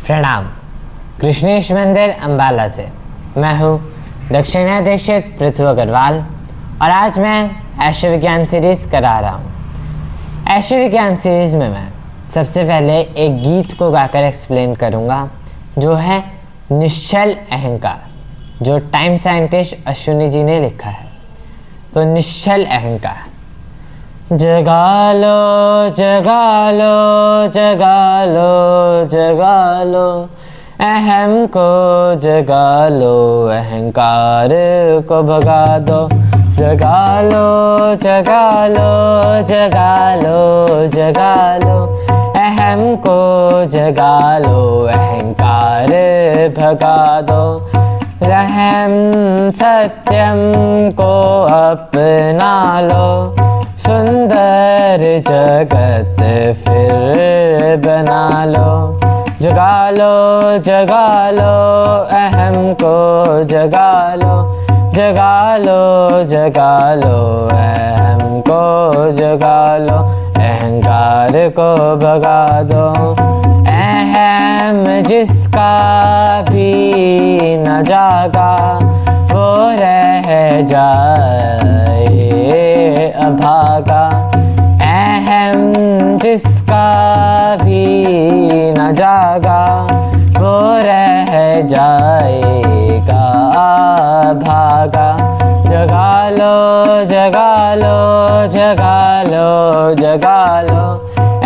प्रणाम। कृष्णेश मंदिर अम्बाला से मैं हूँ दक्षिणाधीक्षित पृथ्वी अग्रवाल और आज मैं ऐश्वर्य विज्ञान सीरीज़ करा रहा हूँ। ऐश्वर्य विज्ञान सीरीज़ में मैं सबसे पहले एक गीत को गाकर एक्सप्लेन करूँगा जो है निश्चल अहंकार, जो टाइम साइंटिस्ट अश्विनी जी ने लिखा है। तो निश्चल अहंकार। जगा लो जगा लो जगा लो जगा लो, अहम को जगा लो, अहंकार को भगा दो। जगा लो जगा लो जगा लो जगा लो, अहम को जगा लो, अहंकार भगा दो। रहम सत्यम को अपना लो, सुंदर जगत फिर बना लो। जगा लो जगा लो, अहम को जगा लो, जगा लो जगा लो, अहम को जगा लो, अहंकार को भगा दो। अहम जिसका भी न जागा वो रह जाए अभागा। अहम जिसका भी न जागा वो रह जाएगा भागा। जगा लो जगा लो जगा लो जगा लो,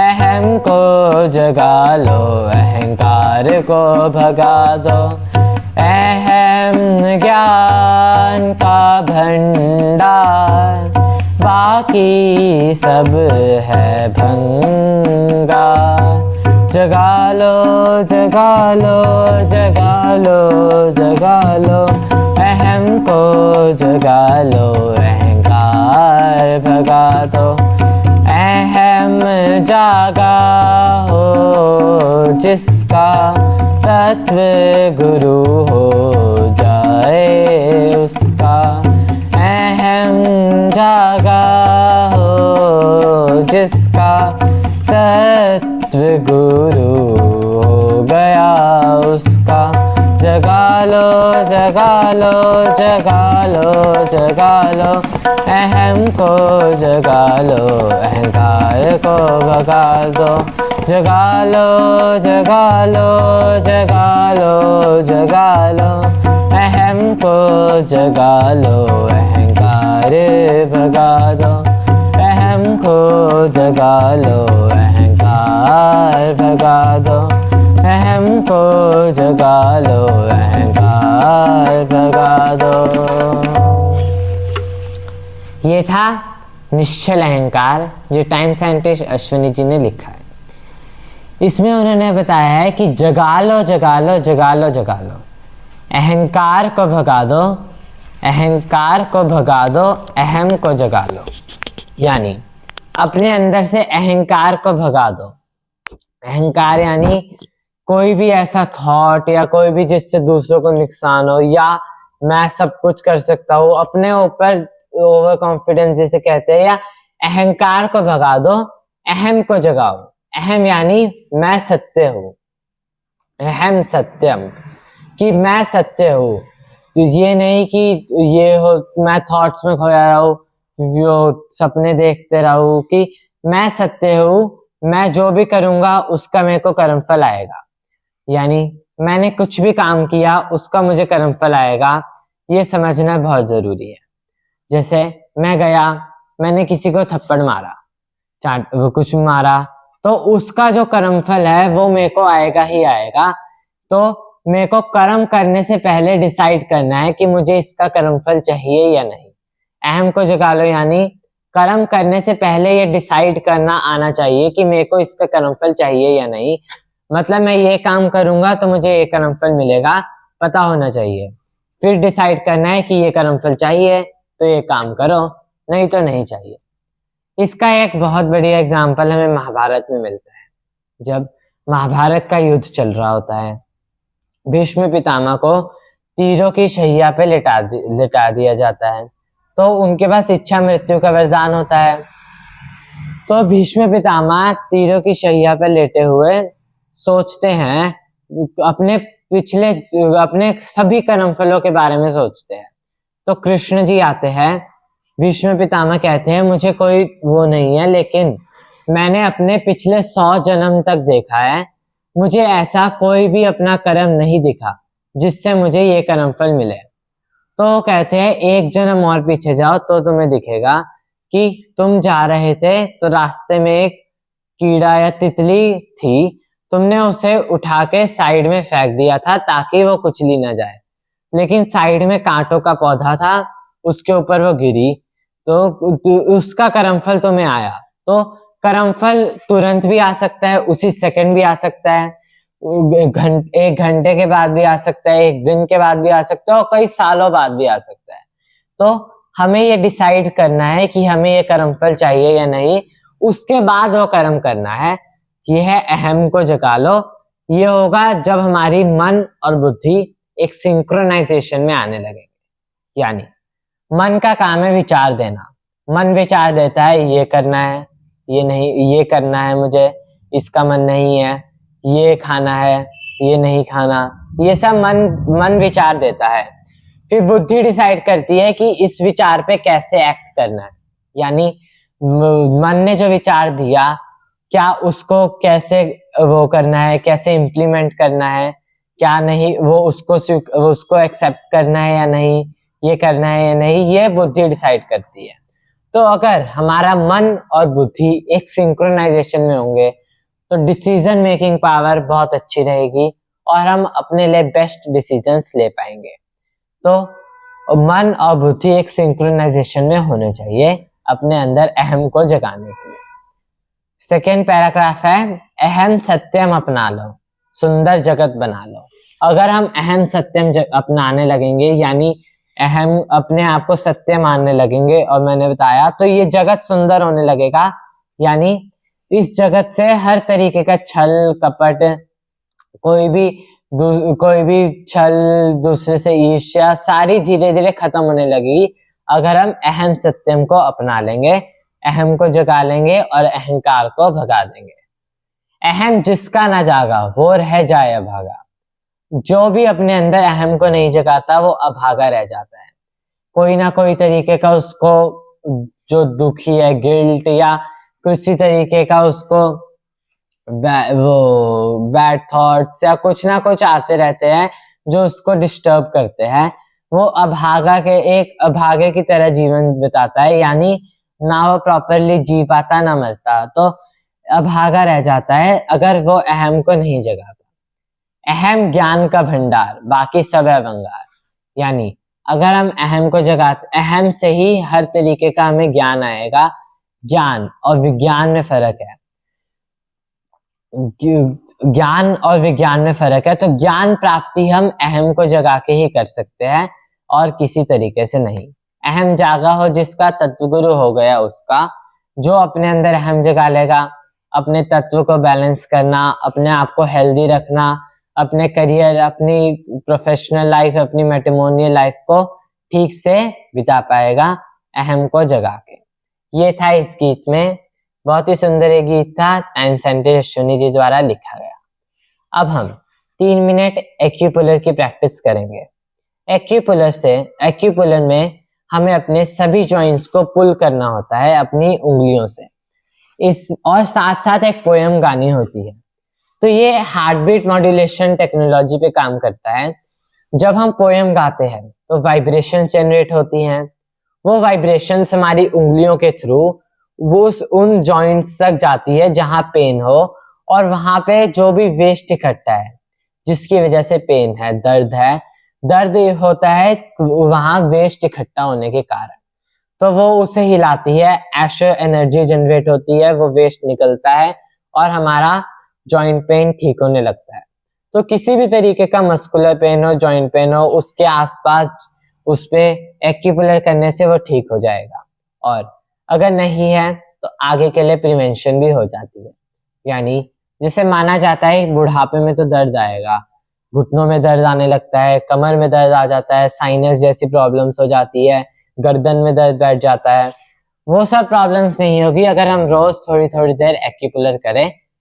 अहम को जगा लो, अहंकार को भगा दो। अहम ज्ञान का भंडार, बाकी सब है भंगा। जगा लो जगा लो जगा लो जगा लो, अहम को जगा लो, अहंकार भगा दो। अहम जागा हो जिसका, तत्व गुरु हो जाए उसका। अहम जागा हो जिसका, तत्व गुरु हो गया उसका। जगा लो जगा लो जगा लो जगा लो, अहम को जगा लो, अहंकार को भगा दो। जगा लो जगा लो जगा लो जगा लो, अहम को जगा लो, अहंकार भगा दो। अहम को जगा लो, अहंकार भगा दो। अहम को जगा लो, अहंकार भगा दो। ये था निश्चल अहंकार जो टाइम साइंटिस्ट अश्विनी जी ने लिखा है। इसमें उन्होंने बताया है कि जगा लो जगा लो जगा लो जगा लो, अहंकार को भगा दो, अहंकार को भगा दो, अहम को जगा लो। यानी अपने अंदर से अहंकार को भगा दो। अहंकार यानी कोई भी ऐसा थॉट या कोई भी जिससे दूसरों को नुकसान हो, या मैं सब कुछ कर सकता हूँ, अपने ऊपर ओवर कॉन्फिडेंस जिसे कहते हैं, या अहंकार को भगा दो, अहम को जगाओ। अहम यानी मैं सत्य हूँ, अहम सत्यम, कि मैं सत्य हूँ। तो ये नहीं कि ये हो मैं थॉट्स में खोया रहूं, वो सपने देखते रहूं, कि मैं सत्य हूँ, मैं जो भी करूंगा उसका मेरे को कर्मफल आएगा। यानी मैंने कुछ भी काम किया उसका मुझे कर्मफल आएगा, ये समझना बहुत जरूरी है। जैसे मैं गया, मैंने किसी को थप्पड़ मारा, वो कुछ मारा, तो उसका जो कर्मफल है वो मेरे को आएगा ही आएगा। तो मेरे को कर्म करने से पहले डिसाइड करना है कि मुझे इसका कर्मफल चाहिए या नहीं। अहम को जगा लो यानी कर्म करने से पहले ये डिसाइड करना आना चाहिए कि मेरे को इसका कर्मफल चाहिए या नहीं। मतलब मैं ये काम करूंगा तो मुझे ये कर्मफल मिलेगा, पता होना चाहिए। फिर डिसाइड करना है कि ये कर्मफल चाहिए तो ये काम करो, नहीं तो नहीं चाहिए। इसका एक बहुत बढ़िया एग्जाम्पल हमें महाभारत में मिलता है। जब महाभारत का युद्ध चल रहा होता है, भीष्म पितामह को तीरों की शैया पे लिटा दिया जाता है, तो उनके पास इच्छा मृत्यु का वरदान होता है। तो भीष्म पितामह तीरों की शैया पर लेटे हुए सोचते हैं अपने सभी कर्मफलों के बारे में सोचते हैं। तो कृष्ण जी आते हैं, भीष्म पितामह कहते हैं मुझे कोई वो नहीं है, लेकिन मैंने अपने पिछले 100 जन्म तक देखा है, मुझे ऐसा कोई भी अपना कर्म नहीं दिखा जिससे मुझे ये कर्मफल मिले। तो कहते हैं एक जन्म और पीछे जाओ तो तुम्हें दिखेगा कि तुम जा रहे थे तो रास्ते में एक कीड़ा या तितली थी, तुमने उसे उठा के साइड में फेंक दिया था ताकि वो कुचली ना जाए, लेकिन साइड में कांटों का पौधा था, उसके ऊपर वो गिरी तो उसका कर्मफल तुम्हें आया। तो कर्मफल तुरंत भी आ सकता है, उसी सेकंड भी आ सकता है, एक घंटे के बाद भी आ सकता है, एक दिन के बाद भी आ सकता है और कई सालों बाद भी आ सकता है। तो हमें ये डिसाइड करना है कि हमें ये कर्मफल चाहिए या नहीं, उसके बाद वो कर्म करना है। ये है अहम को जगा लो। ये होगा जब हमारी मन और बुद्धि एक सिंक्रोनाइजेशन में आने लगे। यानी मन का काम है विचार देना। मन विचार देता है ये करना है, ये नहीं, ये करना है मुझे, इसका मन नहीं है, ये खाना है, ये नहीं खाना, ये सब मन विचार देता है। फिर बुद्धि डिसाइड करती है कि इस विचार पे कैसे एक्ट करना है। यानी मन ने जो विचार दिया, क्या उसको कैसे वो करना है, कैसे इम्प्लीमेंट करना है, क्या नहीं, वो उसको एक्सेप्ट करना है या नहीं, ये करना है या नहीं, ये बुद्धि डिसाइड करती है। तो अगर हमारा मन और बुद्धि एक सिंक्रोनाइजेशन में होंगे तो डिसीजन मेकिंग पावर बहुत अच्छी रहेगी और हम अपने लिए बेस्ट डिसीजंस ले पाएंगे। तो मन और बुद्धि एक सिंक्रोनाइजेशन में होने चाहिए अपने अंदर अहम को जगाने के लिए। सेकेंड पैराग्राफ है, अहम सत्यम अपना लो, सुंदर जगत बना लो। अगर हम अहम सत्यम अपनाने लगेंगे, यानी अहम अपने आप को सत्य मानने लगेंगे, और मैंने बताया तो ये जगत सुंदर होने लगेगा। यानी इस जगत से हर तरीके का छल कपट, कोई भी छल, दूसरे से ईर्ष्या, सारी धीरे धीरे खत्म होने लगेगी अगर हम अहम सत्यम को अपना लेंगे, अहम को जगा लेंगे और अहंकार को भगा देंगे। अहम जिसका ना जागा वो रह जाए अभागा। जो भी अपने अंदर अहम को नहीं जगाता वो अभागा रह जाता है। कोई ना कोई तरीके का उसको जो दुखी है, गिल्ट या किसी तरीके का उसको वो बैड थॉट्स या कुछ ना कुछ आते रहते हैं जो उसको डिस्टर्ब करते हैं। वो एक अभागे की तरह जीवन बिताता है, यानी ना वो प्रॉपरली जी पाता ना मरता, तो अभागा रह जाता है अगर वो अहम को नहीं जगाता। अहम ज्ञान का भंडार, बाकी सब है भंगार। यानी अगर हम अहम को जगाते, अहम से ही हर तरीके का हमें ज्ञान आएगा। ज्ञान और विज्ञान में फर्क है, ज्ञान और विज्ञान में फर्क है। तो ज्ञान प्राप्ति हम अहम को जगा के ही कर सकते हैं और किसी तरीके से नहीं। अहम जागा हो जिसका, तत्वगुरु हो गया उसका, जो अपने अंदर अहम जगा लेगा, अपने तत्व को बैलेंस करना, अपने आप को हेल्दी रखना, अपने करियर, अपनी प्रोफेशनल लाइफ, अपनी मैट्रिमोनियल लाइफ को ठीक से बिता पाएगा अहम को जगा के। ये था इस गीत में, बहुत ही सुंदर ये गीत था, टाइम साइंटिस्ट अश्विनी जी द्वारा लिखा गया। अब हम 3 मिनट एक्यूपुलर की प्रैक्टिस करेंगे। एक्यूपुलर में हमें अपने सभी जॉइंट्स को पुल करना होता है अपनी उंगलियों से, और साथ साथ एक पोएम गानी होती है। तो ये हार्ट बीट मॉड्यूलेशन टेक्नोलॉजी पे काम करता है। जब हम पोएम गाते हैं तो वाइब्रेशन जनरेट होती हैं, वो वाइब्रेशंस हमारी उंगलियों के थ्रू वो उन जॉइंट्स तक जाती है जहां पेन हो, और वहां पे जो भी वेस्ट इकट्ठा है जिसकी वजह से पेन है, दर्द होता है वहां वेस्ट इकट्ठा होने के कारण, तो वो उसे हिलाती है, एशर एनर्जी जनरेट होती है, वो वेस्ट निकलता है और हमारा जॉइंट पेन ठीक होने लगता है। तो किसी भी तरीके का मस्कुलर पेन हो, जॉइंट पेन हो, उसके आसपास उस पे एक्यूपुलर करने से वो ठीक हो जाएगा। और अगर नहीं है तो आगे के लिए प्रिवेंशन भी हो जाती है। यानी जिसे माना जाता है बुढ़ापे में तो दर्द आएगा, घुटनों में दर्द आने लगता है, कमर में दर्द आ जाता है, साइनस जैसी प्रॉब्लम्स हो जाती है, गर्दन में दर्द बैठ जाता है, वो सब प्रॉब्लम्स नहीं होगी अगर हम रोज थोड़ी थोड़ी देर एक्यूपुलर करें।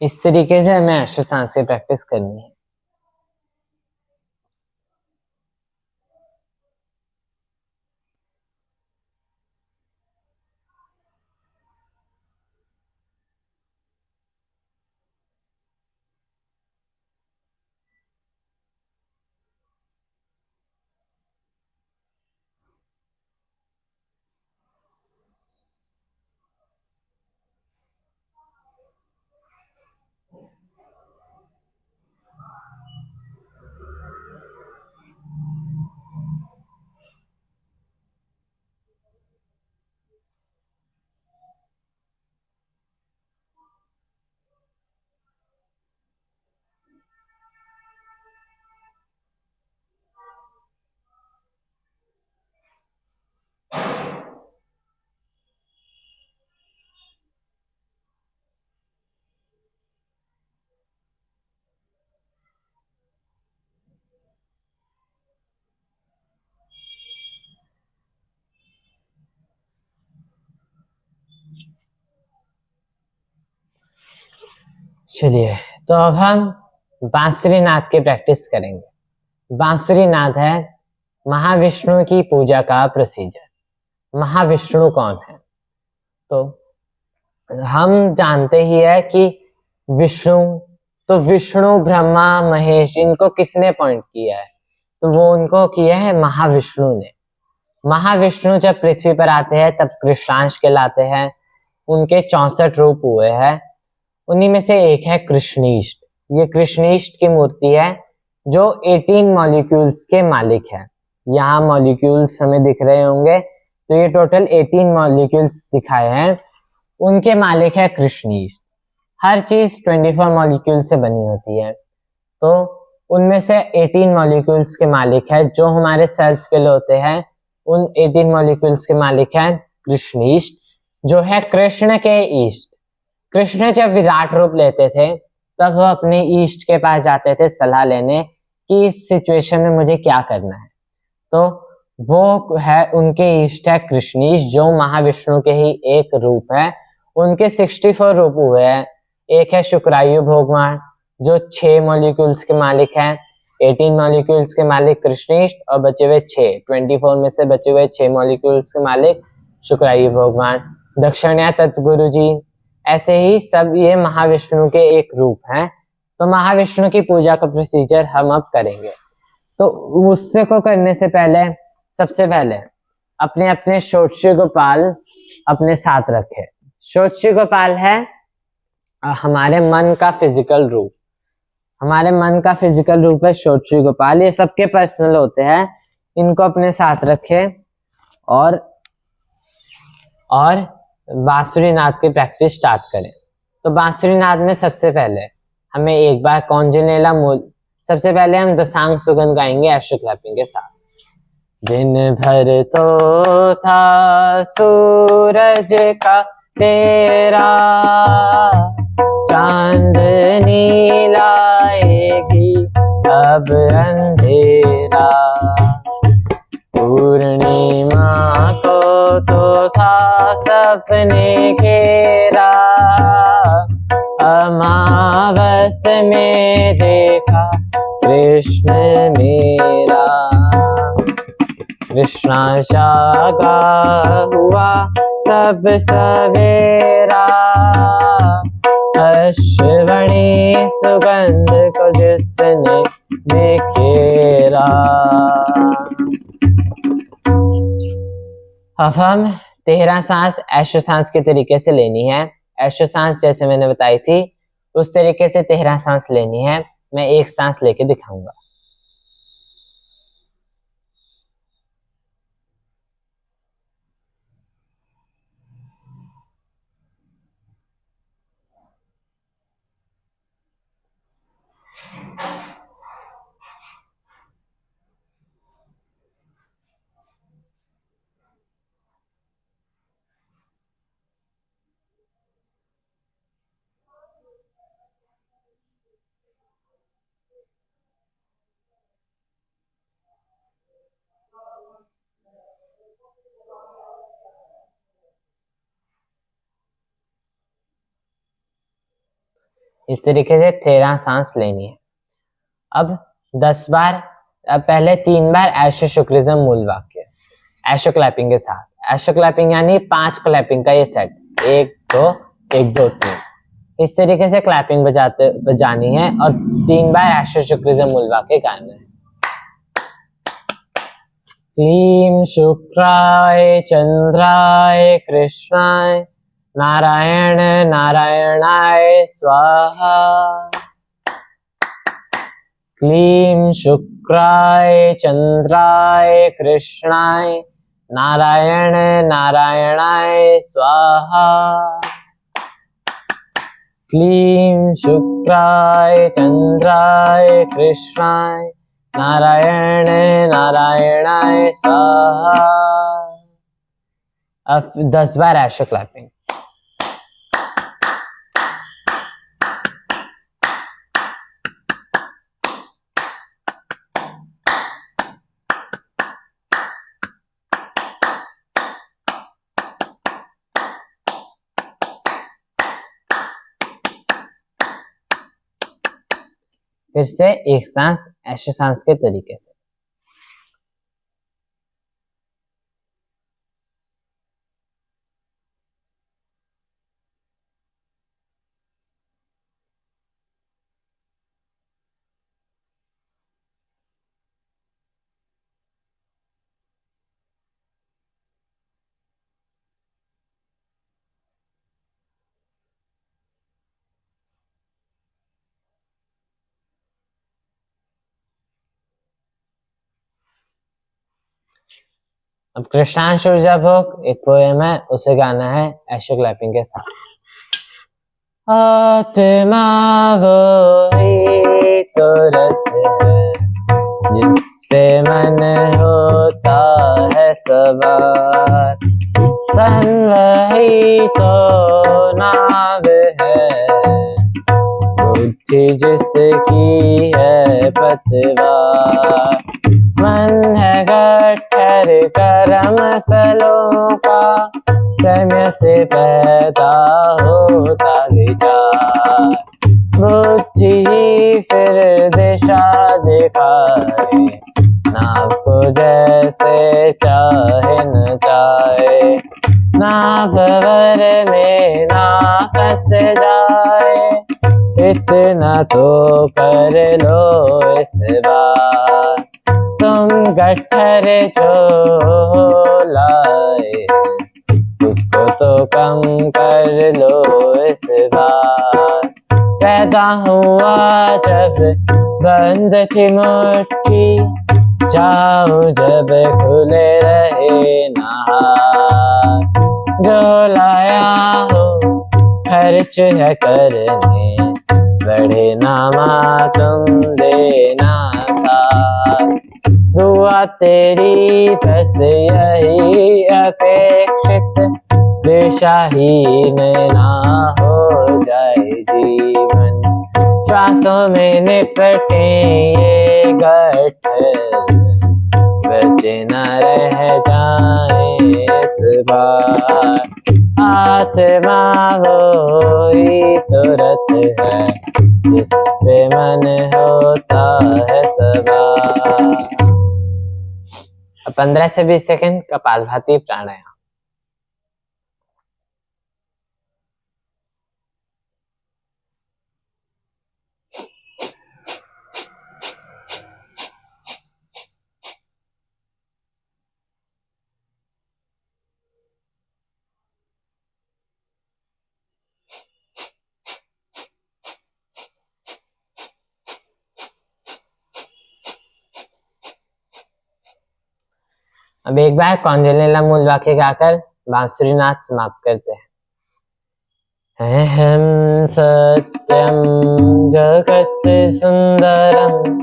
इस तरीके से हमें अश्व सांस की प्रैक्टिस करनी है। चलिए, तो अब हम बांसुरी नाद की प्रैक्टिस करेंगे। बांसुरी नाद है महाविष्णु की पूजा का प्रोसीजर। महाविष्णु कौन है? तो हम जानते ही है कि विष्णु, तो विष्णु ब्रह्मा महेश इनको किसने पॉइंट किया है? तो वो उनको किया है महाविष्णु ने। महाविष्णु जब पृथ्वी पर आते हैं तब कृष्णांश कहलाते हैं। उनके 64 रूप हुए हैं, उन्हीं में से एक है कृष्णीष्ट। ये कृष्णीष्ट की मूर्ति है जो 18 मॉलिक्यूल्स के मालिक है। यहाँ मॉलिक्यूल्स हमें दिख रहे होंगे, तो ये टोटल 18 मॉलिक्यूल्स दिखाए हैं, उनके मालिक है कृष्णीष्ट। हर चीज 24 मॉलिक्यूल से बनी होती है, तो उनमें से 18 मॉलिक्यूल्स के मालिक है जो हमारे सेल्फ के लिए होते हैं। उन 18 मॉलिक्यूल्स के मालिक है कृष्णीष्ट, जो है कृष्ण के ईष्ट। कृष्ण जब विराट रूप लेते थे तब वो अपने ईष्ट के पास जाते थे सलाह लेने कि इस सिचुएशन में मुझे क्या करना है। तो वो है, उनके ईष्ट है कृष्णीष्ट, जो महाविष्णु के ही एक रूप है। उनके 64 रूप हुए हैं। एक है शुक्रायु भगवान जो 6 मॉलिक्यूल्स के मालिक है। 18 मॉलिक्यूल्स के मालिक कृष्णीष्ट और बचे हुए 24 में से बचे हुए 6 मॉलिक्यूल्स के मालिक शुक्रायु भगवान। दक्षिणा तत्गुरु जी, ऐसे ही सब ये महाविष्णु के एक रूप हैं। तो महाविष्णु की पूजा का प्रोसीजर हम अब करेंगे। तो उससे को करने से पहले सबसे पहले अपने अपने षोडशी गोपाल अपने साथ रखें। षोडशी गोपाल है हमारे मन का फिजिकल रूप। हमारे मन का फिजिकल रूप है षोडशी गोपाल। ये सबके पर्सनल होते हैं, इनको अपने साथ रखें और बांसुरी नाद की प्रैक्टिस स्टार्ट करें। तो बांसुरी नाद में सबसे पहले हमें एक बार कौंजनेला मूल, सबसे पहले हम दशांग सुगंध गाएंगे एशो क्लैपिंग के साथ। दिन भर तो था सूरज का तेरा, चांदनी लाएगी अब अंधेरा, पूर्णिमा को तो था सपने घेरा, अमावस में देखा कृष्ण मेरा। कृष्णा जागा हुआ तब सवेरा, अश्वनी सुगंध को जिसने बिखेरा। अब हम 13 सांस ऐशो सांस के तरीके से लेनी है। ऐशो सांस जैसे मैंने बताई थी उस तरीके से 13 सांस लेनी है। मैं एक सांस लेके दिखाऊंगा। इस तरीके से 13 सांस लेनी है। अब 10 बार, अब पहले 3 बार ऐशो शुक्रिज्म मूल वाक्य ऐशो क्लैपिंग के साथ। ऐशो क्लैपिंग यानी 5 क्लैपिंग का ये सेट, 1 2 1 2 3, इस तरीके से क्लैपिंग बजानी है और 3 बार ऐशो शुक्रिज्म मूल वाक्य गाना है। क्लीं शुक्राय चंद्राय कृष्णाय नारायण नारायणाय स्वाहा। क्लीं शुक्राय चंद्राय कृष्णाय नारायण नारायणाय स्वाहा। क्लीं शुक्राय चंद्राय कृष्णाय नारायण नारायणाय स्वाहा। अब 10 बार ऐशो क्लैपिंग। फिर से एक सांस ऐशो सांस के तरीके से। अब कृष्णांशु जब एक पोएम है उसे गाना है ऐशो क्लैपिंग के साथ। आत्मा वो ही तो रथ है जिस पे मन होता है सवार, तन वही तो नाव है, बुद्धि जिसकी है पतवार। मन है गट्ठर कर्म फलों का, समय से पैदा होता विचार। बुद्धि ही फिर दिशा दिखाए, नाव को जैसे चाहे न चाहे। नाव भंवर में ना फंस जाए, इतना तो कर लो इस बार। तुम गट्ठर जो लाए उसको तो कम कर लो इस बार। पैदा हुआ जब बंद थी मुट्ठी, चाहो जब खुले रहे नहार। जो लाया हो खर्च है करने, बढ़े ना माँ तुम देना साथ। दुआ तेरी बस यही अपेक्षित, दिशाहीन ना हो जाए जीवन। श्वासों में निपटे ये गट्ठर, बचे न रह जाए इस बार। आत्मा वो ही तो रथ है जिस पे मन होता है सवार। 15 से 20 सेकंड कपालभाति प्राणायाम। अब एक बार कौंडिन्य मूल वाक्य गाकर बांसुरी नाद समाप्त करते हैं। अहं सत्यं जगत् सुंदरम,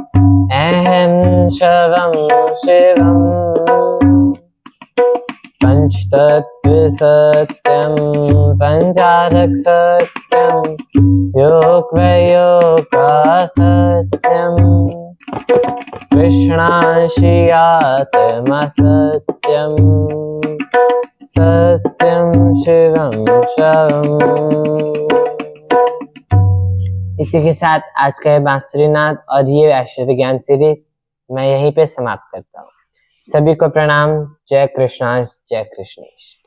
अहं शवं शिवं, पंचतत्व सत्यं पंचारक सत्यं, योगवयोगा सत्यं, कृष्णाशियात्मा सत्यं, सत्यं शिवं शवम्। इसी के साथ आज का ये बांसुरी नाद और ये वैश्य विज्ञान सीरीज मैं यहीं पे समाप्त करता हूँ। सभी को प्रणाम। जय कृष्णा, जय कृष्णेश।